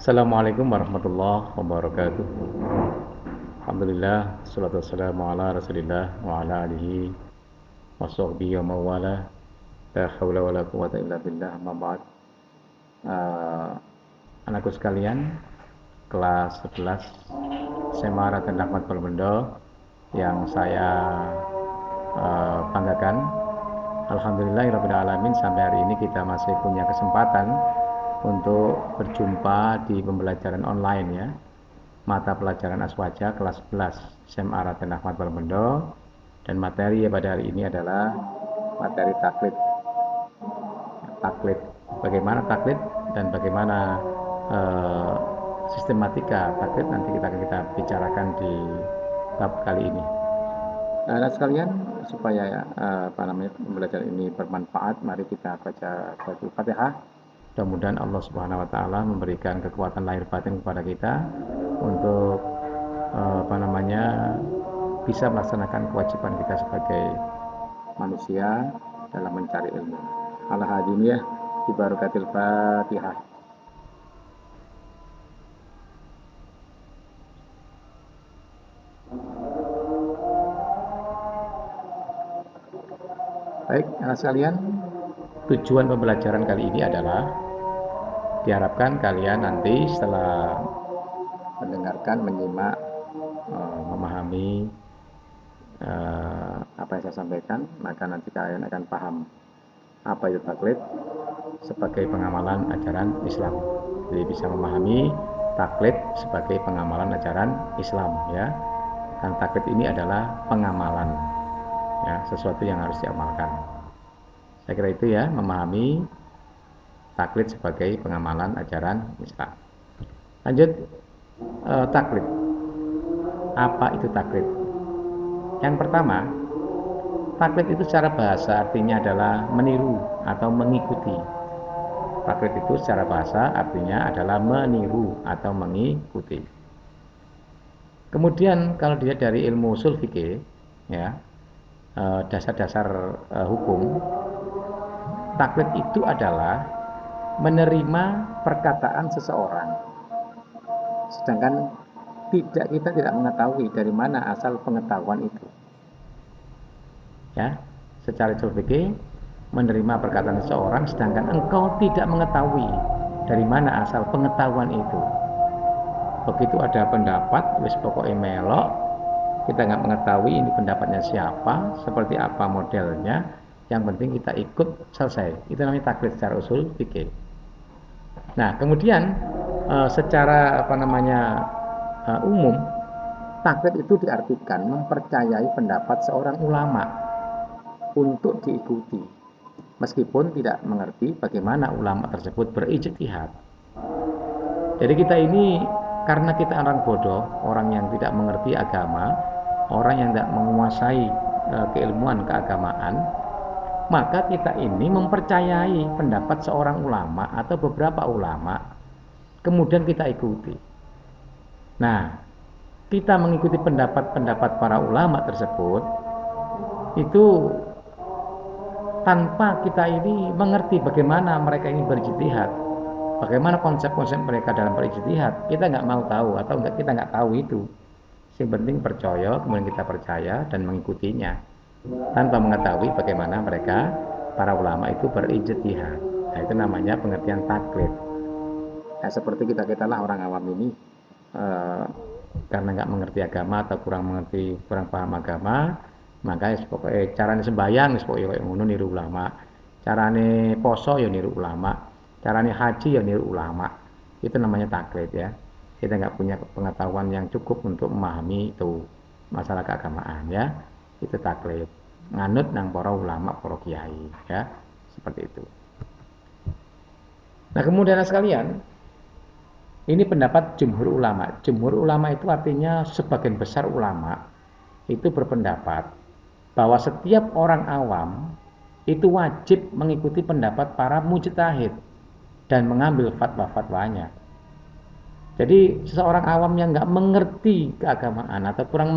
Assalamualaikum warahmatullahi wabarakatuh. Alhamdulillah, salatu wassalamu ala rasulillah wa ala alihi wa sahbihi wa mawala. La hawla wa la quwata illa billah, amma ba'd. Anakku sekalian, kelas 11 SMA Raden Ahmad Balbendo yang saya banggakan. Alhamdulillahirrabbilalamin, sampai hari ini kita masih punya kesempatan untuk berjumpa di pembelajaran online ya. Mata pelajaran Aswaja kelas 11 SMA Raden Ahmad Balbendo, dan materi pada hari ini adalah materi taklid. Bagaimana taklid dan bagaimana sistematika taklid nanti kita bicarakan di bab kali ini. Nah, sekalian, supaya pembelajaran ini bermanfaat, mari kita baca suratul Fatihah. Mudah-mudahan Allah Subhanahu wa taala memberikan kekuatan lahir batin kepada kita untuk bisa melaksanakan kewajiban kita sebagai manusia dalam mencari ilmu. Al-hadiniyah bi barakatil Fatihah. Baik, anak sekalian, tujuan pembelajaran kali ini adalah diharapkan kalian nanti setelah mendengarkan, menyimak, memahami apa yang saya sampaikan, maka nanti kalian akan paham apa itu taklid sebagai pengamalan ajaran Islam. Jadi bisa memahami taklid sebagai pengamalan ajaran Islam ya. Dan taklid ini adalah pengamalan ya, sesuatu yang harus diamalkan. Saya kira itu ya, memahami taklid sebagai pengamalan ajaran Islam. Lanjut, taklid. Apa itu taklid? Yang pertama, taklid itu secara bahasa artinya adalah meniru atau mengikuti. Taklid itu secara bahasa artinya adalah meniru atau mengikuti. Kemudian kalau dilihat dari ilmu usul fikih ya, dasar-dasar hukum, taklid itu adalah menerima perkataan seseorang, sedangkan kita tidak mengetahui dari mana asal pengetahuan itu. Ya, secara usul fikih, menerima perkataan seseorang sedangkan engkau tidak mengetahui dari mana asal pengetahuan itu. Begitu ada pendapat, wis pokoknya melok, kita nggak mengetahui ini pendapatnya siapa, seperti apa modelnya, yang penting kita ikut, selesai. Itu namanya taklid secara usul fikih. Nah, kemudian secara umum, taklid itu diartikan mempercayai pendapat seorang ulama untuk diikuti, meskipun tidak mengerti bagaimana ulama tersebut berijtihad. Jadi kita ini, karena kita orang bodoh, orang yang tidak mengerti agama, orang yang tidak menguasai keilmuan keagamaan, maka kita ini mempercayai pendapat seorang ulama atau beberapa ulama, kemudian kita ikuti. Nah, kita mengikuti pendapat-pendapat para ulama tersebut itu tanpa kita ini mengerti bagaimana mereka ini berijtihad, bagaimana konsep-konsep mereka dalam berijtihad. Kita nggak mau tahu, atau kita nggak tahu itu. Yang penting percaya, kemudian kita percaya dan mengikutinya tanpa mengetahui bagaimana mereka para ulama itu berijtihad. Nah, itu namanya pengertian taklid. Nah, seperti kita lah orang awam ini, karena nggak mengerti agama atau kurang paham agama, maka pokoknya carane sembahyang pokoknya ngono niru ulama, carane poso ya niru ulama, carane haji ya niru ulama. Itu namanya taklid ya. Kita nggak punya pengetahuan yang cukup untuk memahami itu masalah keagamaan ya. Itu taklid, nganut nang para ulama, para kiai ya, seperti itu. Nah, kemudian sekalian, ini pendapat jumhur ulama. Jumhur ulama itu artinya sebagian besar ulama itu berpendapat bahwa setiap orang awam itu wajib mengikuti pendapat para mujtahid dan mengambil fatwa-fatwanya. Jadi seseorang awam yang nggak mengerti keagamaan atau kurang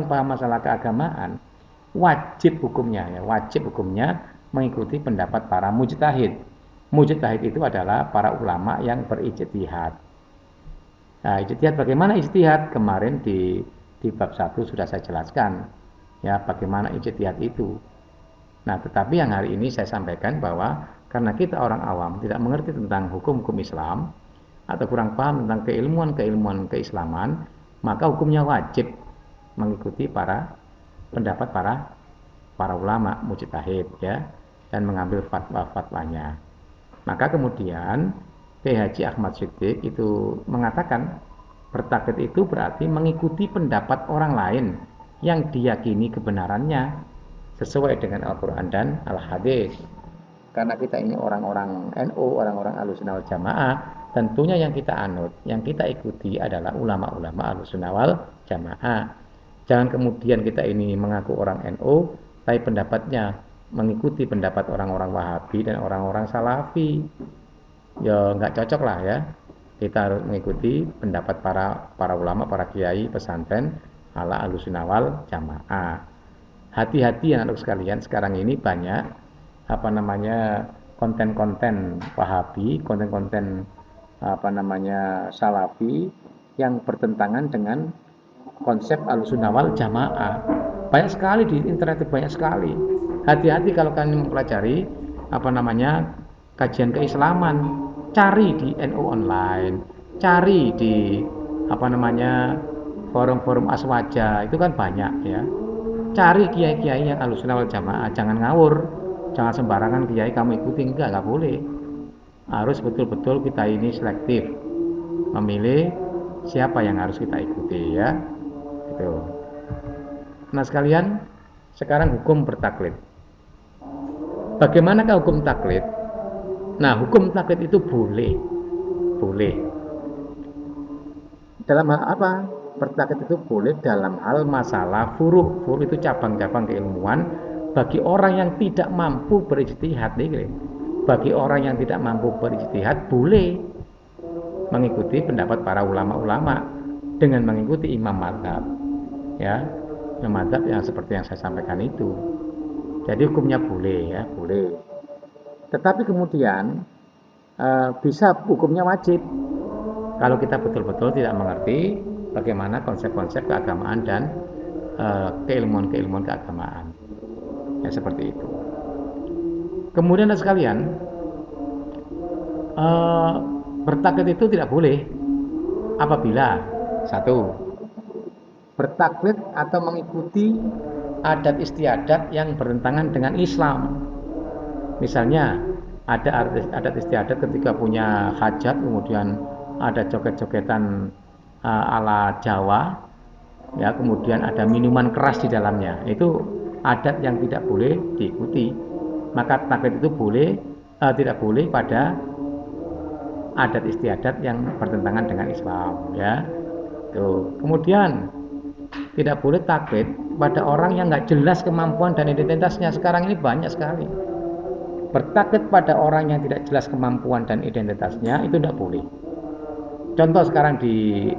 paham masalah keagamaan, wajib hukumnya mengikuti pendapat para mujtahid. Mujtahid itu adalah para ulama yang berijtihad. Nah, ijtihad bagaimana ijtihad? Kemarin di bab 1 sudah saya jelaskan ya bagaimana ijtihad itu. Nah, tetapi yang hari ini saya sampaikan bahwa karena kita orang awam tidak mengerti tentang hukum-hukum Islam atau kurang paham tentang keilmuan-keilmuan keislaman, maka hukumnya wajib mengikuti pendapat para ulama mujtahid ya dan mengambil fatwa-fatwanya. Maka kemudian Haji Ahmad Siddiq itu mengatakan bertaklid itu berarti mengikuti pendapat orang lain yang diyakini kebenarannya sesuai dengan Al-Quran dan Al-Hadis. Karena kita ini orang-orang NU, orang-orang Ahlussunnah wal Jamaah, tentunya yang kita anut, yang kita ikuti adalah ulama-ulama Ahlussunnah wal Jamaah. Jangan kemudian kita ini mengaku orang NU, tapi pendapatnya mengikuti pendapat orang-orang Wahabi dan orang-orang Salafi. Ya nggak cocok lah ya. Kita harus mengikuti pendapat para ulama, para kiai pesantren ala Ahlussunnah wal Jamaah. Hati-hati anak sekalian, sekarang ini banyak konten-konten Wahabi, konten-konten Salafi yang bertentangan dengan konsep Ahlussunnah wal Jamaah. Banyak sekali di internet, banyak sekali. Hati-hati kalau kalian mempelajari kajian keislaman. Cari di NU online, cari di forum-forum Aswaja, itu kan banyak ya. Cari kiai-kiai yang Ahlussunnah wal Jamaah, jangan ngawur, jangan sembarangan kiai kamu ikuti, enggak boleh. Harus betul-betul kita ini selektif, memilih siapa yang harus kita ikuti ya. Gitu. Nah sekalian, sekarang hukum bertaklid. Bagaimanakah hukum taklid? Nah, hukum taklid itu boleh. Dalam hal apa? Bertaklid itu boleh dalam hal masalah furu'. Furu' itu cabang-cabang keilmuan bagi orang yang tidak mampu berijtihad. Bagi orang yang tidak mampu berijtihad boleh mengikuti pendapat para ulama-ulama dengan mengikuti imam mazhab. Ya, imam mazhab yang seperti yang saya sampaikan itu. Jadi hukumnya boleh ya, boleh. Tetapi kemudian bisa hukumnya wajib kalau kita betul-betul tidak mengerti bagaimana konsep-konsep keagamaan dan keilmuan-keilmuan keagamaan ya seperti itu. Kemudian sekalian, bertaklid itu tidak boleh apabila satu, bertaklid atau mengikuti adat istiadat yang bertentangan dengan Islam. Misalnya ada adat istiadat ketika punya hajat, kemudian ada joget-jogetan ala Jawa, ya kemudian ada minuman keras di dalamnya. Itu adat yang tidak boleh diikuti. Maka taklid itu tidak boleh pada adat istiadat yang bertentangan dengan Islam, ya. Tuh. Kemudian tidak boleh taklid pada orang yang nggak jelas kemampuan dan identitasnya. Sekarang ini banyak sekali. Bertaklid pada orang yang tidak jelas kemampuan dan identitasnya itu tidak boleh. Contoh sekarang di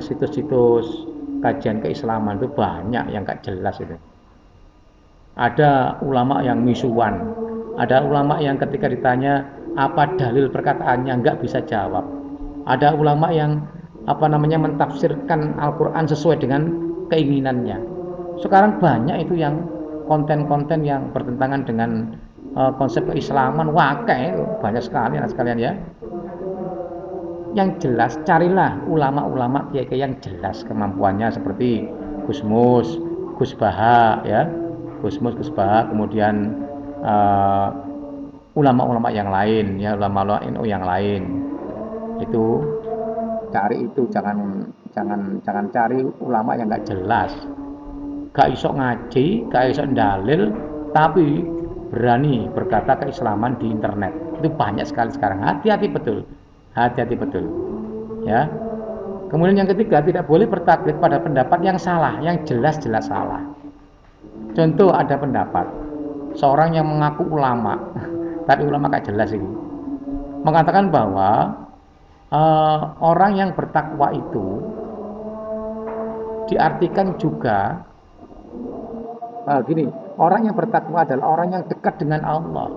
situs-situs kajian keislaman itu banyak yang nggak jelas itu. Ada ulama yang misuan, ada ulama yang ketika ditanya apa dalil perkataannya nggak bisa jawab. Ada ulama yang mentafsirkan Al-Quran sesuai dengan keinginannya. Sekarang banyak itu yang konten-konten yang bertentangan dengan konsep keislaman, itu banyak sekali anak sekalian ya. Yang jelas carilah ulama-ulama kiai yang jelas kemampuannya seperti Gusmus, Gus Baha ya, Gusmus, Gus Baha, kemudian ulama-ulama yang lain ya, ulama-ulama NU yang lain. Itu cari itu, jangan cari ulama yang nggak jelas, gak iso ngaji, gak iso dalil, tapi berani berkata keislaman di internet. Itu banyak sekali sekarang. Hati-hati betul ya. Kemudian yang ketiga, tidak boleh bertaklid pada pendapat yang salah, yang jelas-jelas salah. Contoh, ada pendapat seorang yang mengaku ulama tapi ulama gak jelas ini, mengatakan bahwa orang yang bertakwa itu diartikan juga orang yang bertakwa adalah orang yang dekat dengan Allah,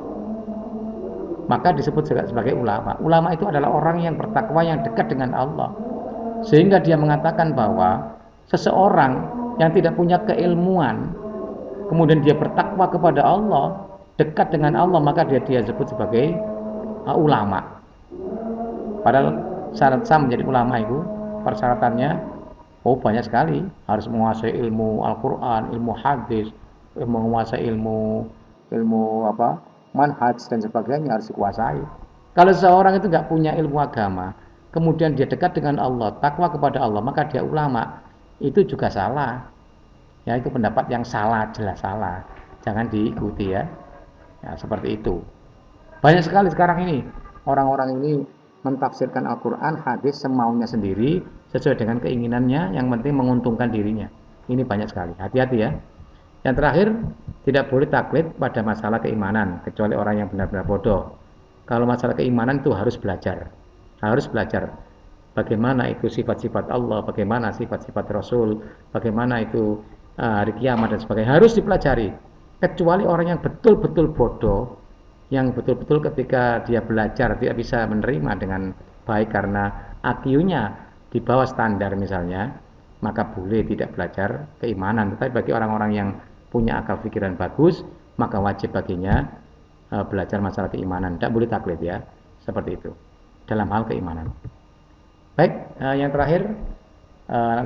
maka disebut sebagai ulama. Ulama itu adalah orang yang bertakwa yang dekat dengan Allah. Sehingga dia mengatakan bahwa seseorang yang tidak punya keilmuan, kemudian dia bertakwa kepada Allah, dekat dengan Allah, maka dia sebut sebagai ulama. Padahal syarat sah menjadi ulama itu persyaratannya banyak sekali, harus menguasai ilmu Al-Quran, ilmu hadis, menguasai ilmu ilmu apa manhaj dan sebagainya harus dikuasai. Kalau seorang itu nggak punya ilmu agama, kemudian dia dekat dengan Allah, takwa kepada Allah, maka dia ulama, itu juga salah. Ya, itu pendapat yang salah, jelas salah. Jangan diikuti ya. Ya, seperti itu. Banyak sekali sekarang ini orang-orang ini mentafsirkan Al-Quran, hadis semaunya sendiri sesuai dengan keinginannya, yang penting menguntungkan dirinya. Ini banyak sekali. Hati-hati ya. Yang terakhir, tidak boleh taklid pada masalah keimanan, kecuali orang yang benar-benar bodoh. Kalau masalah keimanan itu harus belajar. Harus belajar. Bagaimana itu sifat-sifat Allah, bagaimana sifat-sifat Rasul, bagaimana itu hari kiamat dan sebagainya. Harus dipelajari. Kecuali orang yang betul-betul bodoh, yang betul-betul ketika dia belajar tidak bisa menerima dengan baik karena IQ-nya di bawah standar misalnya, maka boleh tidak belajar keimanan. Tetapi bagi orang-orang yang punya akal pikiran bagus, maka wajib baginya belajar masalah keimanan. Tidak boleh taklid ya, seperti itu dalam hal keimanan. Baik, yang terakhir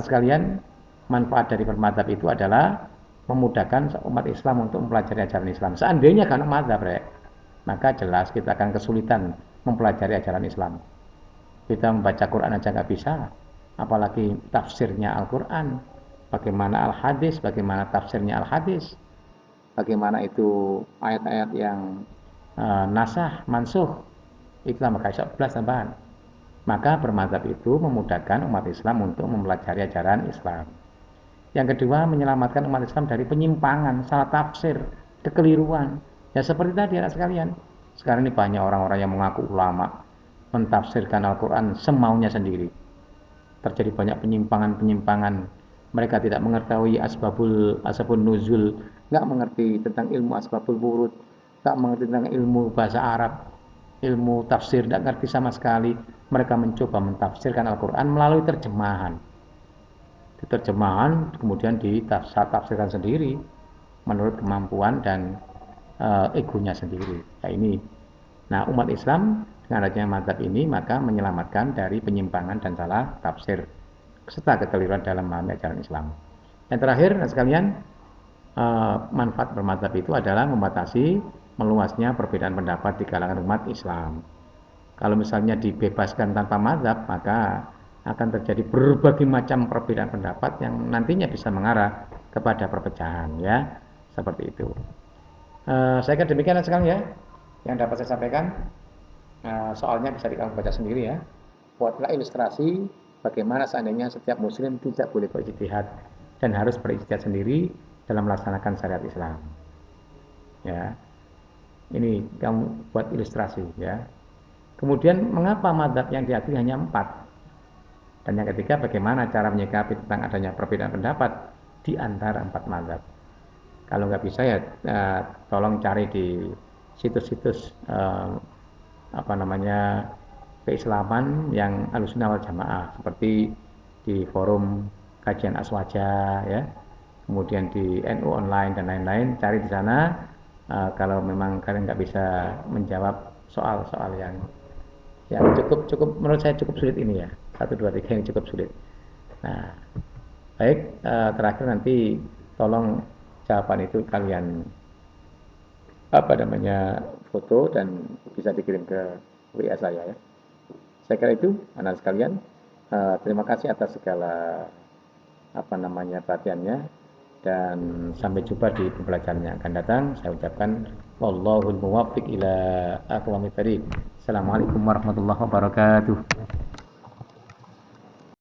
sekalian, manfaat dari bermadzhab itu adalah memudahkan umat Islam untuk mempelajari ajaran Islam. Seandainya karena madzhab, maka jelas kita akan kesulitan mempelajari ajaran Islam. Kita membaca Quran aja nggak bisa, apalagi tafsirnya Al-Quran. Bagaimana Al-Hadis, bagaimana tafsirnya Al-Hadis, bagaimana itu ayat-ayat yang nasah, mansuh, itulah maka 11 tambahan. Maka bermadzhab itu memudahkan umat Islam untuk mempelajari ajaran Islam. Yang kedua, menyelamatkan umat Islam dari penyimpangan, salah tafsir, kekeliruan. Ya seperti tadi anak sekalian. Sekarang ini banyak orang-orang yang mengaku ulama, mentafsirkan Al-Quran semaunya sendiri. Terjadi banyak penyimpangan-penyimpangan. Mereka tidak mengetahui asbabun nuzul, nggak mengerti tentang ilmu asbabul wurud, nggak mengerti tentang ilmu bahasa Arab, ilmu tafsir, tidak ngerti sama sekali. Mereka mencoba mentafsirkan Al-Quran melalui terjemahan. Terjemahan kemudian ditafsirkan sendiri menurut kemampuan dan egonya sendiri. Nah, umat Islam dengan adanya mazhab ini maka menyelamatkan dari penyimpangan dan salah tafsir serta kekeliruan dalam memahami ajaran Islam. Yang terakhir, sekalian, manfaat bermadzhab itu adalah membatasi meluasnya perbedaan pendapat di kalangan umat Islam. Kalau misalnya dibebaskan tanpa mazhab, maka akan terjadi berbagai macam perbedaan pendapat yang nantinya bisa mengarah kepada perpecahan, ya, seperti itu. Saya kira demikian sekarang ya, yang dapat saya sampaikan. Soalnya bisa kamu baca sendiri ya. Buatlah ilustrasi bagaimana seandainya setiap muslim tidak boleh berijtihad dan harus berijtihad sendiri dalam melaksanakan syariat Islam. Ya, ini kamu buat ilustrasi ya. Kemudian mengapa mazhab yang diakui hanya 4? Dan yang ketiga, bagaimana cara menyikapi tentang adanya perbedaan pendapat di antara 4 mazhab. Kalau nggak bisa ya tolong cari di situs-situs keislaman yang Ahlussunnah wal Jamaah, seperti di forum kajian Aswaja ya, kemudian di NU online dan lain-lain. Cari di sana. Kalau memang kalian nggak bisa menjawab soal-soal yang cukup menurut saya cukup sulit ini ya, 1, 2, 3 yang cukup sulit. Nah, baik, terakhir nanti tolong jawaban itu kalian foto dan bisa dikirim ke WA saya ya. Saya kira itu anak sekalian. Terima kasih atas segala perhatiannya, dan sampai jumpa di pembelajaran yang akan datang. Saya ucapkan wallahul muwaffiq ila aqwamit thariq. Assalamualaikum warahmatullahi wabarakatuh.